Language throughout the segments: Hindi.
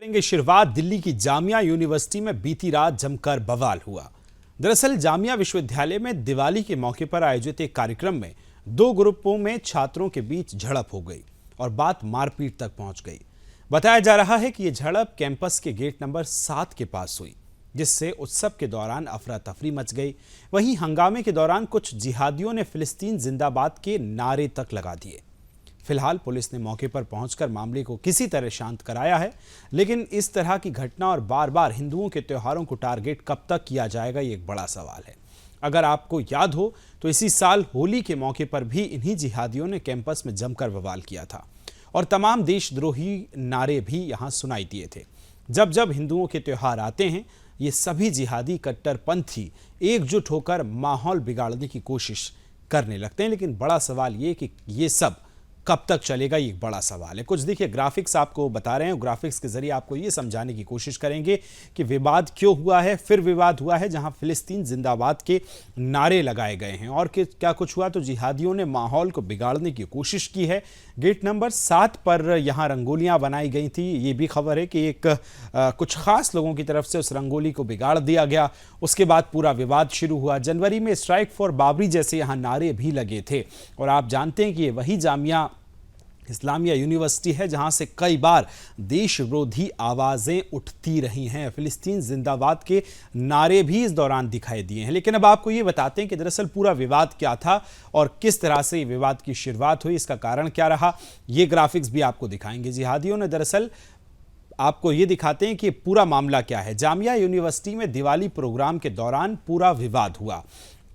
करेंगे शुरुआत। दिल्ली की जामिया यूनिवर्सिटी में बीती रात जमकर बवाल हुआ। दरअसल जामिया विश्वविद्यालय में दिवाली के मौके पर आयोजित एक कार्यक्रम में दो ग्रुपों में छात्रों के बीच झड़प हो गई और बात मारपीट तक पहुंच गई। बताया जा रहा है कि यह झड़प कैंपस के गेट नंबर 7 के पास हुई, जिससे उत्सव के दौरान अफरा तफरी मच गई। वहीं हंगामे के दौरान कुछ जिहादियों ने फिलिस्तीन जिंदाबाद के नारे तक लगा दिए। फिलहाल पुलिस ने मौके पर पहुंचकर मामले को किसी तरह शांत कराया है, लेकिन इस तरह की घटना और बार बार हिंदुओं के त्योहारों को टारगेट कब तक किया जाएगा, ये एक बड़ा सवाल है। अगर आपको याद हो तो इसी साल होली के मौके पर भी इन्हीं जिहादियों ने कैंपस में जमकर बवाल किया था और तमाम देशद्रोही नारे भी यहां सुनाई दिए थे। जब जब हिंदुओं के त्योहार आते हैं, ये सभी जिहादी कट्टरपंथी एकजुट होकर माहौल बिगाड़ने की कोशिश करने लगते हैं। लेकिन बड़ा सवाल ये कि ये सब कब तक चलेगा, ये एक बड़ा सवाल है। कुछ देखिए ग्राफिक्स आपको बता रहे हैं, ग्राफिक्स के जरिए आपको ये समझाने की कोशिश करेंगे कि विवाद क्यों हुआ है। फिर विवाद हुआ है जहां फिलिस्तीन जिंदाबाद के नारे लगाए गए हैं और क्या कुछ हुआ तो जिहादियों ने माहौल को बिगाड़ने की कोशिश की है। गेट नंबर 7 पर यहां रंगोलियां बनाई गई थी। ये भी खबर है कि कुछ खास लोगों की तरफ से उस रंगोली को बिगाड़ दिया गया। उसके बाद पूरा विवाद शुरू हुआ। जनवरी में स्ट्राइक फॉर बाबरी जैसे यहां नारे भी लगे थे और आप जानते हैं कि ये वही जामिया इस्लामिया यूनिवर्सिटी है जहां से कई बार देश विरोधी आवाजें उठती रही हैं। फिलिस्तीन जिंदाबाद के नारे भी इस दौरान दिखाई दिए हैं। लेकिन अब आपको ये बताते हैं कि दरअसल पूरा विवाद क्या था और किस तरह से विवाद की शुरुआत हुई, इसका कारण क्या रहा। ये ग्राफिक्स भी आपको दिखाएंगे। जिहादियों ने दरअसल आपको ये दिखाते हैं कि पूरा मामला क्या है। जामिया यूनिवर्सिटी में दिवाली प्रोग्राम के दौरान पूरा विवाद हुआ।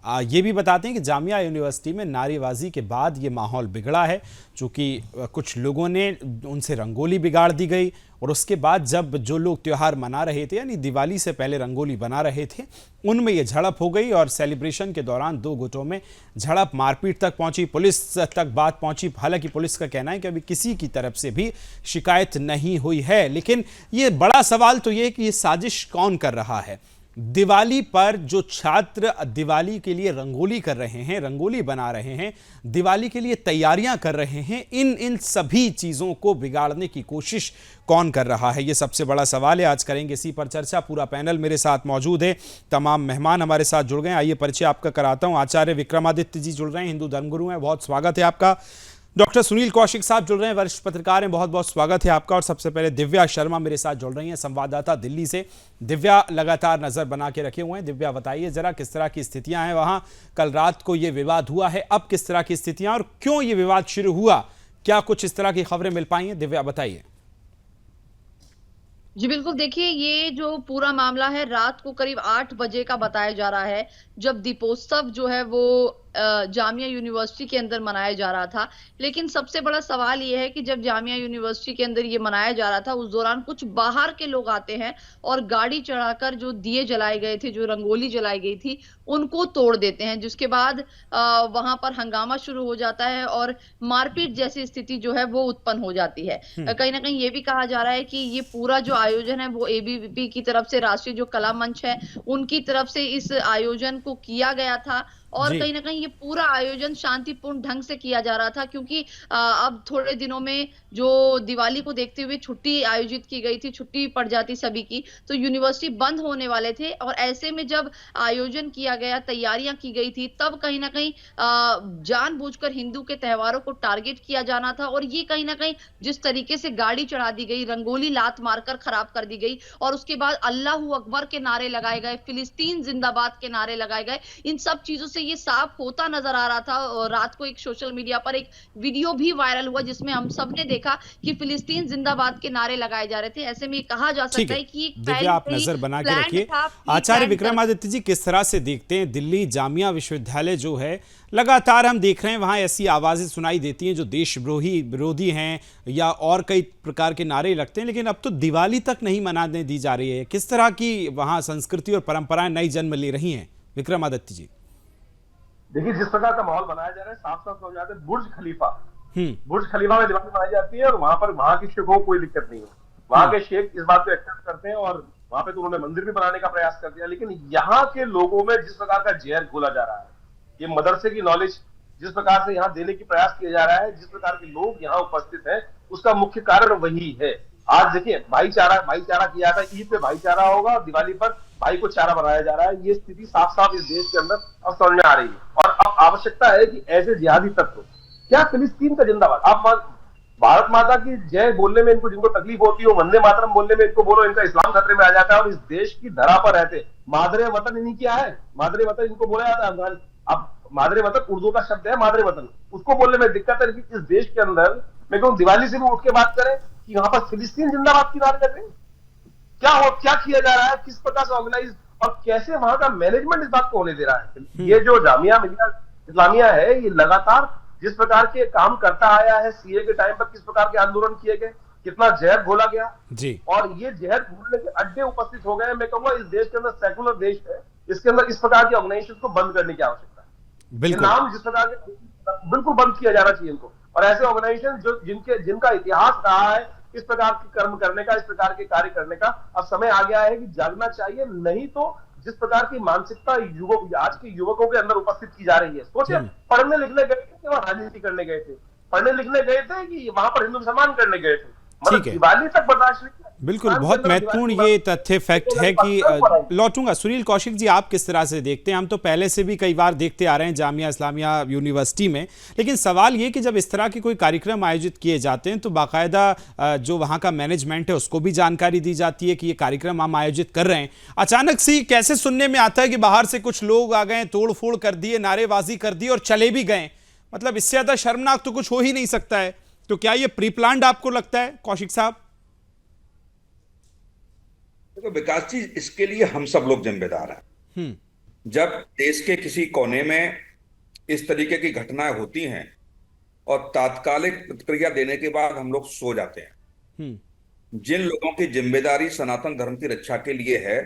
ये भी बताते हैं कि जामिया यूनिवर्सिटी में नारेबाजी के बाद ये माहौल बिगड़ा है, चूँकि कुछ लोगों ने उनसे रंगोली बिगाड़ दी गई और उसके बाद जब जो लोग त्यौहार मना रहे थे, यानी दिवाली से पहले रंगोली बना रहे थे, उनमें ये झड़प हो गई और सेलिब्रेशन के दौरान दो गुटों में झड़प मारपीट तक पहुंची, पुलिस तक बात पहुंची। हालांकि पुलिस का कहना है कि अभी किसी की तरफ से भी शिकायत नहीं हुई है। लेकिन ये बड़ा सवाल तो ये कि ये साजिश कौन कर रहा है। दिवाली पर जो छात्र दिवाली के लिए रंगोली कर रहे हैं, रंगोली बना रहे हैं, दिवाली के लिए तैयारियां कर रहे हैं, इन सभी चीजों को बिगाड़ने की कोशिश कौन कर रहा है, ये सबसे बड़ा सवाल है। आज करेंगे इसी पर चर्चा। पूरा पैनल मेरे साथ मौजूद है, तमाम मेहमान हमारे साथ जुड़ गए। आइए परिचय आपका कराता हूं। आचार्य विक्रमादित्य जी जुड़ रहे हैं, हिंदू धर्मगुरु हैं, बहुत स्वागत है आपका। डॉक्टर सुनील कौशिक साहब जुड़ रहे हैं, वरिष्ठ पत्रकार हैं, बहुत बहुत स्वागत है आपका। और सबसे पहले दिव्या शर्मा मेरे साथ जुड़ रही हैं, संवाददाता दिल्ली से। दिव्या लगातार नजर बना के रखे हुए हैं। दिव्या बताइए जरा किस तरह की स्थितियां हैं वहां। कल रात को ये विवाद हुआ है, अब किस तरह की स्थितियां और क्यों ये विवाद शुरू हुआ, क्या कुछ इस तरह की खबरें मिल पाई हैं? दिव्या बताइए। जी बिल्कुल, देखिए ये जो पूरा मामला है रात को करीब 8 बजे का बताया जा रहा है, जब दीपोत्सव जो है वो जामिया यूनिवर्सिटी के अंदर मनाया जा रहा था। लेकिन सबसे बड़ा सवाल ये है कि जब जामिया यूनिवर्सिटी के अंदर ये मनाया जा रहा था, उस दौरान कुछ बाहर के लोग आते हैं और गाड़ी चढ़ाकर जो दिए जलाए गए थे, जो रंगोली जलाई गई थी, उनको तोड़ देते हैं। जिसके बाद वहां पर हंगामा शुरू हो जाता है और मारपीट जैसी स्थिति जो है वो उत्पन्न हो जाती है। कहीं ना कहीं ये भी कहा जा रहा है कि ये पूरा जो आयोजन है वो एबीवीपी की तरफ से, राष्ट्रीय जो कला मंच है, उनकी तरफ से इस आयोजन को किया गया था और कहीं ना कहीं ये पूरा आयोजन शांतिपूर्ण ढंग से किया जा रहा था। क्योंकि अब थोड़े दिनों में जो दिवाली को देखते हुए छुट्टी आयोजित की गई थी, छुट्टी पड़ जाती सभी की, तो यूनिवर्सिटी बंद होने वाले थे और ऐसे में जब आयोजन किया गया, तैयारियां की गई थी, तब कहीं ना कहीं जानबूझकर हिंदू के त्योहारों को टारगेट किया जाना था। और ये कहीं ना कहीं जिस तरीके से गाड़ी चढ़ा दी गई, रंगोली लात मारकर खराब कर दी गई और उसके बाद अल्लाहू अकबर के नारे लगाए गए, फिलिस्तीन जिंदाबाद के नारे लगाए गए, इन सब चीजों से ये साफ होता नजर आ रहा था। और रात को एक सोशल मीडिया पर एक वीडियो भी वायरल हुआ जिसमें हम सब ने देखा कि फिलिस्तीन जिंदाबाद के नारे लगाए जा रहे थे। ऐसे में कहा जा सकता है कि दिव्या आप नजर बना के रखिए। आचार्य विक्रमादित्य जी, किस तरह से देखते हैं दिल्ली जामिया विश्वविद्यालय जो है, लगातार हम देख रहे हैं वहां ऐसी आवाजें सुनाई देती हैं जो देश विरोधी हैं या और कई प्रकार के नारे लगते हैं, लेकिन अब तो दिवाली तक नहीं मनाने दी जा रही है। किस तरह की वहां संस्कृति और परंपराएं नई जन्म ले रही हैं विक्रमादित्य जी? देखिए, जिस प्रकार का माहौल बनाया जा रहा है, साफ साफ समझ आते हैं बुर्ज खलीफा में दिवाली मनाई जाती है और वहां पर वहां के शेखों को कोई दिक्कत नहीं है। वहां के शेख इस बात को एक्सेप्ट करते हैं और वहां पे तो उन्होंने मंदिर भी बनाने का प्रयास कर दिया। लेकिन यहाँ के लोगों में जिस प्रकार का जहर घोला जा रहा है, ये मदरसे की नॉलेज जिस प्रकार से यहाँ देने की प्रयास किया जा रहा है, जिस प्रकार के लोग यहाँ उपस्थित हैं, उसका मुख्य कारण वही है। आज देखिए भाईचारा भाईचारा किया था, ईद पे भाईचारा होगा और दिवाली पर भाई को चारा बनाया जा रहा है। ये स्थिति साफ साफ इस देश के अंदर अब समझ में आ रही है और अब आवश्यकता है कि ऐसे जिहादी तत्व, क्या फिलिस्तीन का जिंदाबाद, आप भारत माता की जय बोलने में इनको जिनको तकलीफ होती है, वंदे मातरम बोलने में इनको बोलो, इनका इस्लाम खतरे में आ जाता है। और इस देश की धरा पर रहते मादरे वतन इन्हीं क्या है, मादरे वतन इनको बोला जाता है अफगान। अब मादरे वतन उर्दू का शब्द है, मादरे वतन, उसको बोलने में दिक्कत है। लेकिन इस देश के अंदर मैं कहूँ दिवाली से भी उठ के बात करें कि वहां पर फिलिस्तीन जिंदाबाद की बात कर रहे हैं। क्या किया जा रहा है, किस प्रकार से ऑर्गेनाइज और कैसे वहां का मैनेजमेंट इस बात को होने दे रहा है। ये जो जामिया मिलिया इस्लामिया है, ये लगातार जिस प्रकार के काम करता आया है, सीए के टाइम पर किस प्रकार के आंदोलन किए गए, कितना जहर घोला गया जी, और ये जहर घोलने के अड्डे उपस्थित हो गए। मैं कहूंगा इस देश के अंदर सेकुलर देश है, इसके अंदर इस प्रकार की ऑर्गेनाइजेशन को बंद करने की आवश्यकता है। बिल्कुल नाम जिस प्रकार के बिल्कुल बंद किया जाना चाहिए इनको, और ऐसे ऑर्गेनाइजेशन जो जिनका इतिहास रहा है इस प्रकार के कर्म करने का, इस प्रकार के कार्य करने का, अब समय आ गया है कि जागना चाहिए। नहीं तो जिस प्रकार की मानसिकता आज के युवकों के अंदर उपस्थित की जा रही है, सोचिए पढ़ने लिखने गए थे कि वहां राजनीति करने गए थे, पढ़ने लिखने गए थे कि वहां पर हिंदू मुसलमान करने गए थे, मतलब दिवाली तक बर्दाश्त नहीं। बिल्कुल, बहुत महत्वपूर्ण ये तथ्य फैक्ट है कि लौटूंगा सुनील कौशिक जी, आप किस तरह से देखते हैं? हम तो पहले से भी कई बार देखते आ रहे हैं जामिया इस्लामिया यूनिवर्सिटी में, लेकिन सवाल ये कि जब इस तरह के कोई कार्यक्रम आयोजित किए जाते हैं तो बाकायदा जो वहाँ का मैनेजमेंट है उसको भी जानकारी दी जाती है कि ये कार्यक्रम हम आयोजित कर रहे हैं। अचानक से कैसे सुनने में आता है कि बाहर से कुछ लोग आ गए, तोड़ फोड़ कर दिए, नारेबाजी कर दी और चले भी गए? मतलब इससे ज्यादा शर्मनाक तो कुछ हो ही नहीं सकता है। तो क्या ये प्री प्लान्ड आपको लगता है कौशिक साहब? देखो विकास जी, इसके लिए हम सब लोग जिम्मेदार हैं। जब देश के किसी कोने में इस तरीके की घटनाएं होती हैं और तात्कालिक प्रतिक्रिया देने के बाद हम लोग सो जाते हैं, जिन लोगों की जिम्मेदारी सनातन धर्म की रक्षा के लिए है,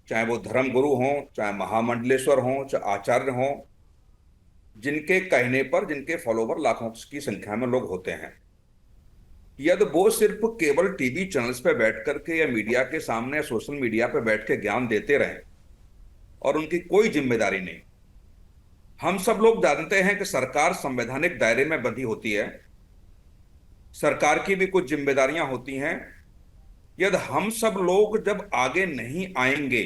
चाहे वो धर्म गुरु हों, चाहे महामंडलेश्वर हों, चाहे आचार्य हों, जिनके कहने पर जिनके फॉलोवर लाखों की संख्या में लोग होते हैं, यदि वो सिर्फ केवल टीवी चैनल्स पे बैठ करके या मीडिया के सामने सोशल मीडिया पे बैठ के ज्ञान देते रहें और उनकी कोई जिम्मेदारी नहीं। हम सब लोग जानते हैं कि सरकार संवैधानिक दायरे में बंधी होती है, सरकार की भी कुछ जिम्मेदारियां होती हैं। यदि हम सब लोग जब आगे नहीं आएंगे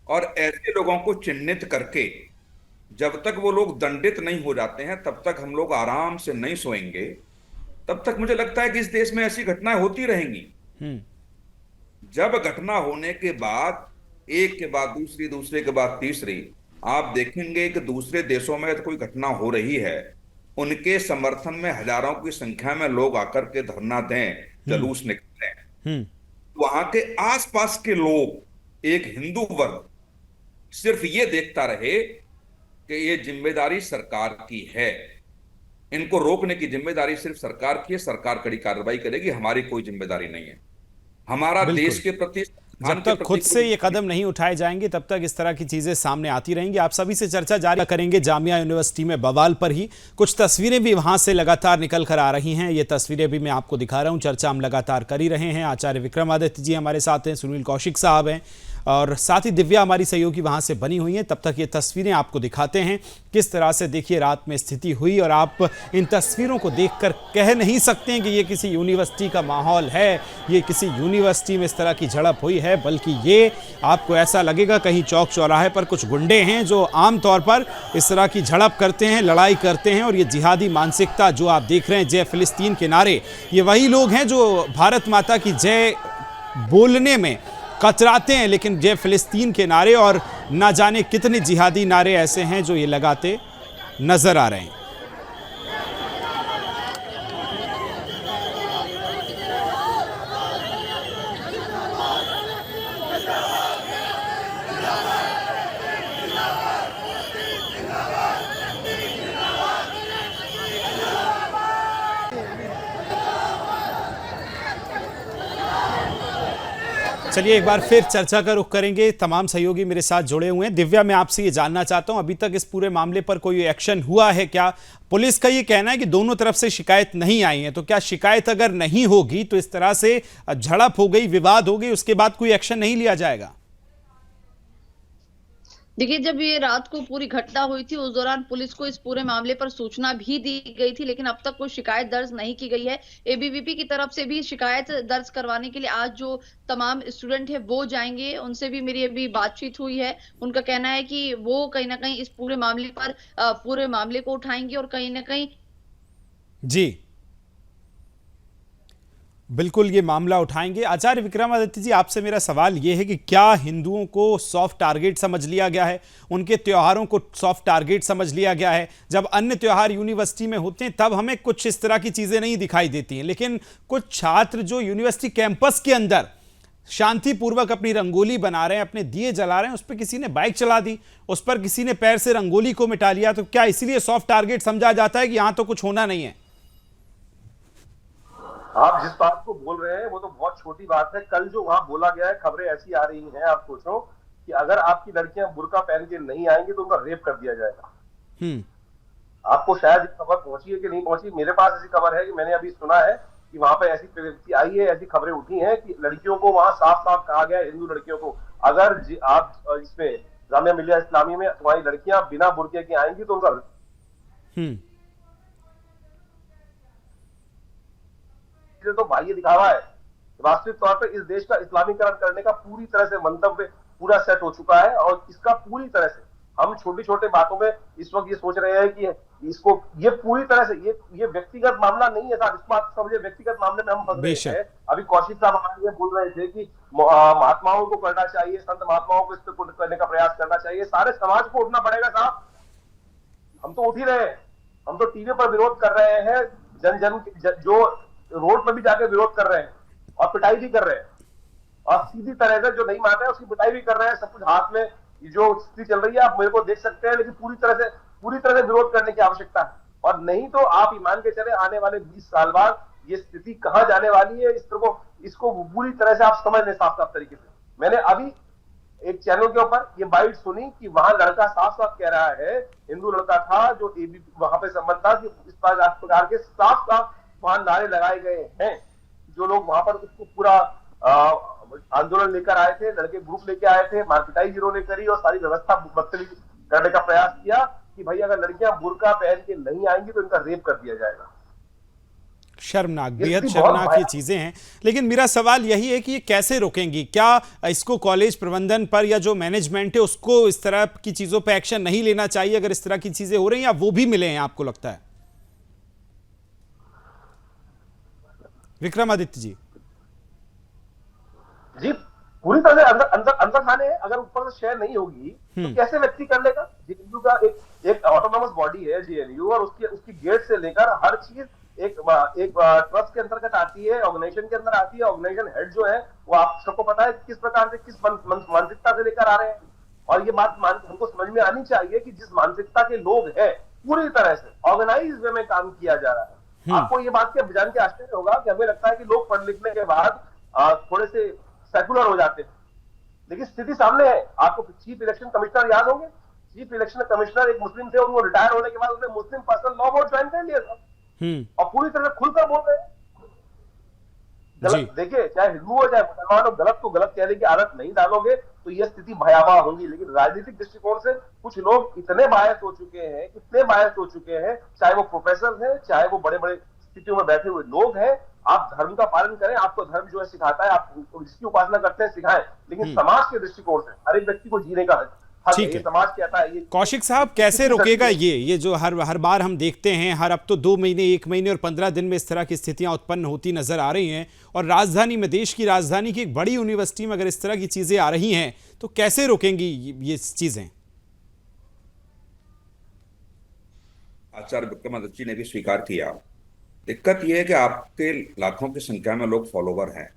और ऐसे लोगों को चिन्हित करके जब तक वो लोग दंडित नहीं हो जाते हैं तब तक हम लोग आराम से नहीं सोएंगे, तब तक मुझे लगता है कि इस देश में ऐसी घटनाएं होती रहेंगी। जब घटना होने के बाद एक के बाद दूसरी, दूसरे के बाद तीसरी, आप देखेंगे कि दूसरे देशों में कोई घटना हो रही है, उनके समर्थन में हजारों की संख्या में लोग आकर के धरना दें, जुलूस निकालें। वहां के आसपास के लोग, एक हिंदू वर्ग सिर्फ ये देखता रहे कि ये जिम्मेदारी सरकार की है, इनको रोकने की जिम्मेदारी सिर्फ सरकार की है, सरकार कड़ी कार्रवाई करेगी, हमारी कोई जिम्मेदारी नहीं है। हमारा देश के प्रति जब तक खुद से ये कदम नहीं उठाए जाएंगे तब तक इस तरह की चीजें सामने आती रहेंगी। आप सभी से चर्चा जारी करेंगे जामिया यूनिवर्सिटी में बवाल पर ही। कुछ तस्वीरें भी वहां से लगातार निकल कर आ रही हैं, ये तस्वीरें भी मैं आपको दिखा रहा हूं। चर्चा हम लगातार कर ही रहे हैं। आचार्य विक्रमादित्य जी हमारे साथ हैं, सुनील कौशिक साहब हैं और साथ ही दिव्या हमारी सहयोगी वहां से बनी हुई हैं। तब तक ये तस्वीरें आपको दिखाते हैं किस तरह से देखिए रात में स्थिति हुई, और आप इन तस्वीरों को देखकर कह नहीं सकते हैं कि ये किसी यूनिवर्सिटी का माहौल है, ये किसी यूनिवर्सिटी में इस तरह की झड़प हुई है, बल्कि ये आपको ऐसा लगेगा कहीं चौक चौराहे पर कुछ गुंडे हैं जो आमतौर पर इस तरह की झड़प करते हैं, लड़ाई करते हैं। और ये जिहादी मानसिकता जो आप देख रहे हैं, जय फिलिस्तीन के नारे, ये वही लोग हैं जो भारत माता की जय बोलने में कतराते हैं, लेकिन जय फिलिस्तीन के नारे और ना जाने कितने जिहादी नारे ऐसे हैं जो ये लगाते नजर आ रहे हैं। चलिए एक बार फिर चर्चा का रुख करेंगे। तमाम सहयोगी मेरे साथ जुड़े हुए हैं। दिव्या, मैं आपसे ये जानना चाहता हूं, अभी तक इस पूरे मामले पर कोई एक्शन हुआ है क्या? पुलिस का ये कहना है कि दोनों तरफ से शिकायत नहीं आई है, तो क्या शिकायत अगर नहीं होगी तो इस तरह से झड़प हो गई, विवाद हो गई, उसके बाद कोई एक्शन नहीं लिया जाएगा? देखिए, जब ये रात को पूरी घटना हुई थी, उस दौरान पुलिस को इस पूरे मामले पर सूचना भी दी गई थी, लेकिन अब तक कोई शिकायत दर्ज नहीं की गई है। एबीवीपी की तरफ से भी शिकायत दर्ज करवाने के लिए आज जो तमाम स्टूडेंट हैं, वो जाएँगे। उनसे भी मेरी अभी बातचीत हुई है। उनका कहना है कि वो कहीं न कहीं इस पूरे मामले पर पूरे मामले को उठाएँगे और कहीं न कहीं जी, बिल्कुल ये मामला उठाएंगे। आचार्य विक्रमादित्य जी, आपसे मेरा सवाल ये है कि क्या हिंदुओं को सॉफ्ट टारगेट समझ लिया गया है, उनके त्योहारों को सॉफ्ट टारगेट समझ लिया गया है? जब अन्य त्योहार यूनिवर्सिटी में होते हैं तब हमें कुछ इस तरह की चीजें नहीं दिखाई देती हैं, लेकिन कुछ छात्र जो यूनिवर्सिटी कैंपस के अंदर शांतिपूर्वक अपनी रंगोली बना रहे हैं, अपने दिए जला रहे हैं, उस पर किसी ने बाइक चला दी, उस पर किसी ने पैर से रंगोली को मिटा लिया, तो क्या इसीलिए सॉफ्ट टारगेट समझा जाता है कि यहां तो कुछ होना नहीं है? आप जिस बात को बोल रहे हैं वो तो बहुत छोटी बात है। कल जो वहां बोला गया है, खबरें ऐसी आ रही हैं, आप सोचो कि अगर आपकी लड़कियां बुर्का पहन के नहीं आएंगी तो उनका रेप कर दिया जाएगा। आपको शायद ये खबर पहुंची है कि नहीं पहुंची, मेरे पास ऐसी खबर है कि मैंने अभी सुना है कि वहां पर ऐसी प्रवृत्ति आई है, ऐसी खबरें उठी हैं कि लड़कियों को वहां साफ साफ कहा गया है, हिंदू लड़कियों को, अगर आप इसमें जामिया मिलिया इस्लामी में तुम्हारी लड़कियां बिना बुर्के की आएंगी तो उनका तो बाह्य दिखावा है। वास्तविक तौर पर इस देश का इस्लामीकरण करने का पूरी तरह से मंतव्य पूरा सेट हो चुका है और इसका पूरी तरह से हम छोटी छोटे बातों में इस वक्त ये सोच रहे हैं कि इसको ये पूरी तरह से ये व्यक्तिगत मामला नहीं है साहब। इस बात समझे, व्यक्तिगत मामले में हम फंस रहे हैं। अभी कौशिक साहब हमारे ये बोल रहे थे कि महात्माओं को करना चाहिए, संत महात्माओं को इस पर करने का प्रयास करना चाहिए, सारे समाज को उठना पड़ेगा साहब। हम तो उठ ही रहे हैं, हम तो टीवी पर विरोध कर रहे हैं, जो रोड पर भी जाकर विरोध कर रहे हैं और पिटाई भी कर रहे हैं, और सीधी तरह से जो नहीं मान रहे हैं उसकी पिटाई भी कर रहे हैं। सब कुछ हाथ में जो स्थिति चल रही है आप मेरे को देख सकते हैं, लेकिन पूरी तरह से विरोध करने की आवश्यकता है। और नहीं तो आप मान के चले आने वाले 20 साल बाद ये स्थिति कहां जाने वाली है, इसको पूरी तरह से आप समझ लें साफ साफ तरीके से। मैंने अभी एक चैनल के ऊपर ये बाइट सुनी कि वहां लड़का साफ साफ कह रहा है, हिंदू लड़का था जो वहां पे संबंध था, कि इस प्रकार के साफ साफ वहां नारे लगाए गए हैं। जो लोग वहां पर उसको पूरा आंदोलन लेकर आए थे, लड़के ग्रुप लेके आए थे, मारपिटाई जिन्होंने करी और सारी व्यवस्था बदतमीज करने का प्रयास किया कि भाई अगर लड़कियां बुर्का पहन के नहीं आएंगी तो इनका रेप कर दिया जाएगा। शर्मनाक, बेहद शर्मनाक ये चीजें हैं। लेकिन मेरा सवाल यही है कि ये कैसे रोकेंगी? क्या इसको कॉलेज प्रबंधन पर या जो मैनेजमेंट है उसको इस तरह की चीजों पर एक्शन नहीं लेना चाहिए अगर इस तरह की चीजें हो रही हैं, या वो भी मिले हैं आपको लगता है? विक्रमादित्य जी जी, पूरी तरह से अंदर खाने हैं। अगर ऊपर से शेयर नहीं होगी तो कैसे व्यक्ति कर लेगा? जेएनयू का एक ऑटोनोमस बॉडी है जेएनयू, और उसकी गेट से लेकर हर चीज एक ट्रस्ट के अंतर्गत आती है, ऑर्गेनाइजेशन के अंदर आती है। ऑर्गेनाइजेशन हेड जो है वो आप सबको पता है किस प्रकार से, किस मानसिकता से लेकर आ रहे हैं। और ये बात हमको समझ में आनी चाहिए कि जिस मानसिकता के लोग हैं, पूरी तरह से ऑर्गेनाइज वे में काम किया जा रहा है। आपको ये बात के जान के आश्चर्य होगा कि हमें लगता है कि लोग पढ़ लिखने के बाद थोड़े से सेकुलर हो जाते हैं, लेकिन स्थिति सामने है। आपको चीफ इलेक्शन कमिश्नर याद होंगे, चीफ इलेक्शन कमिश्नर एक मुस्लिम थे, उनको रिटायर होने के बाद उन्होंने मुस्लिम पर्सनल लॉ बोर्ड ज्वाइन कर लिया था और पूरी तरह से खुलकर बोल रहे हैं। गलत देखिए, चाहे हिंदू हो चाहे मुसलमान हो, गलत को गलत कहने की आदत नहीं डालोगे तो यह स्थिति भयावह होगी। लेकिन राजनीतिक दृष्टिकोण से कुछ लोग इतने बायस हो चुके हैं, चाहे वो प्रोफेसर हैं, चाहे वो बड़े बड़े स्थितियों में बैठे हुए लोग हैं। आप धर्म का पालन करें, आपको धर्म जो है सिखाता है, आप जिसकी उपासना करते हैं सिखाएं, लेकिन समाज के दृष्टिकोण से हर एक व्यक्ति को जीने का ठीक है। समाज कहता है। कौशिक साहब, कैसे रोकेगा ये जो हर बार हम देखते हैं, हर अब तो 2 महीने 1 महीने और 15 दिन में इस तरह की स्थितियां उत्पन्न होती नजर आ रही हैं, और राजधानी में, देश की राजधानी की एक बड़ी यूनिवर्सिटी में अगर इस तरह की चीजें आ रही हैं तो कैसे रोकेंगी ये चीजें? आचार्य विक्रमादित्य जी ने भी स्वीकार किया। दिक्कत यह है कि आपके लाखों की संख्या में लोग फॉलोवर हैं,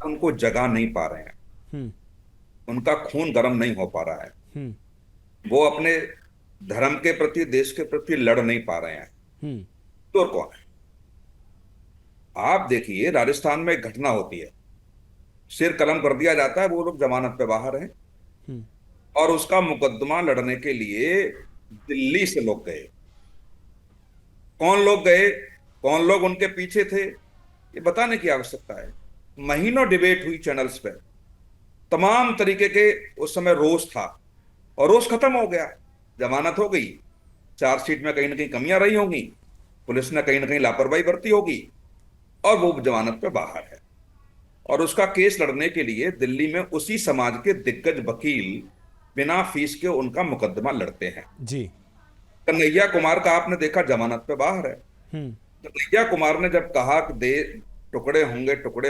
उनको जगा नहीं पा रहे हैं, उनका खून गर्म नहीं हो पा रहा है, वो अपने धर्म के प्रति, देश के प्रति लड़ नहीं पा रहे हैं। तो कौन है? आप देखिए, राजस्थान में एक घटना होती है, सिर कलम कर दिया जाता है, वो लोग जमानत पे बाहर हैं और उसका मुकदमा लड़ने के लिए दिल्ली से लोग गए। कौन लोग गए, कौन लोग उनके पीछे थे, ये बताने की आवश्यकता है। महीनों डिबेट हुई चैनल्स पे, तमाम तरीके के उस समय रोष था और रोष खत्म हो गया, जमानत हो गई, चार्जशीट में कहीं ना कहीं कमियां रही होंगी, पुलिस ने कहीं ना कहीं लापरवाही बरती होगी, और वो जमानत पे बाहर है। और उसका केस लड़ने के लिए दिल्ली में उसी समाज के दिग्गज वकील बिना फीस के उनका मुकदमा लड़ते हैं। जी। कन्हैया कुमार का आपने देखा, जमानत पे बाहर है। कन्हैया कुमार ने जब कहा कि दे टुकड़े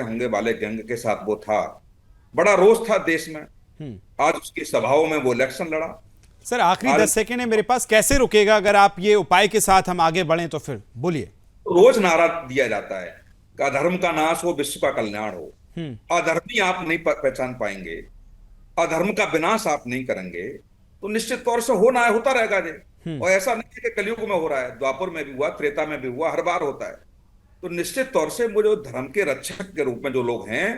होंगे वाले गैंग के साथ वो था, बड़ा रोष था देश में। आज उसकी सभाओं में वो इलेक्शन लड़ा। सर आखिरी 10 सेकंड है मेरे पास, कैसे रुकेगा अगर आप ये उपाय के साथ हम आगे बढ़ें तो? फिर बोलिए। रोज नारा दिया जाता है कि अधर्म का नाश हो, विश्व का कल्याण हो। अधर्मी आप नहीं पहचान पाएंगे, अधर्म का विनाश आप नहीं करेंगे तो निश्चित तौर से होता रहेगा जी। और ऐसा नहीं है कि कलयुग में हो रहा है, द्वापर में भी हुआ, त्रेता में भी हुआ, हर बार होता है। तो निश्चित तौर से वो जो धर्म के रक्षक के रूप में जो लोग हैं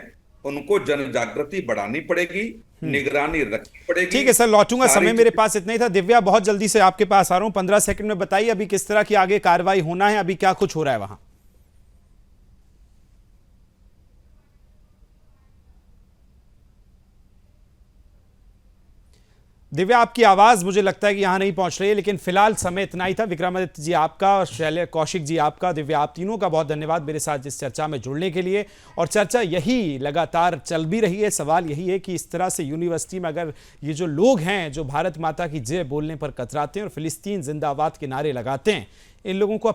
उनको जन जागृति बढ़ानी पड़ेगी, निगरानी रखनी पड़ेगी। ठीक है सर, लौटूंगा, समय मेरे पास इतना ही था। दिव्या, बहुत जल्दी से आपके पास आ रहा हूं, 15 सेकंड में बताइए अभी किस तरह की आगे कार्रवाई होना है, अभी क्या कुछ हो रहा है वहां? दिव्या, आपकी आवाज मुझे लगता है कि यहां नहीं पहुंच रही है, लेकिन फिलहाल समय इतना ही था। विक्रमादित्य जी आपका और शैलेश कौशिक जी आपका, दिव्या आप तीनों का बहुत धन्यवाद मेरे साथ इस चर्चा में जुड़ने के लिए। और चर्चा यही लगातार चल भी रही है। सवाल यही है कि इस तरह से यूनिवर्सिटी में अगर ये जो लोग हैं जो भारत माता की जय बोलने पर कतराते हैं और फिलिस्तीन जिंदाबाद के नारे लगाते हैं, इन लोगों को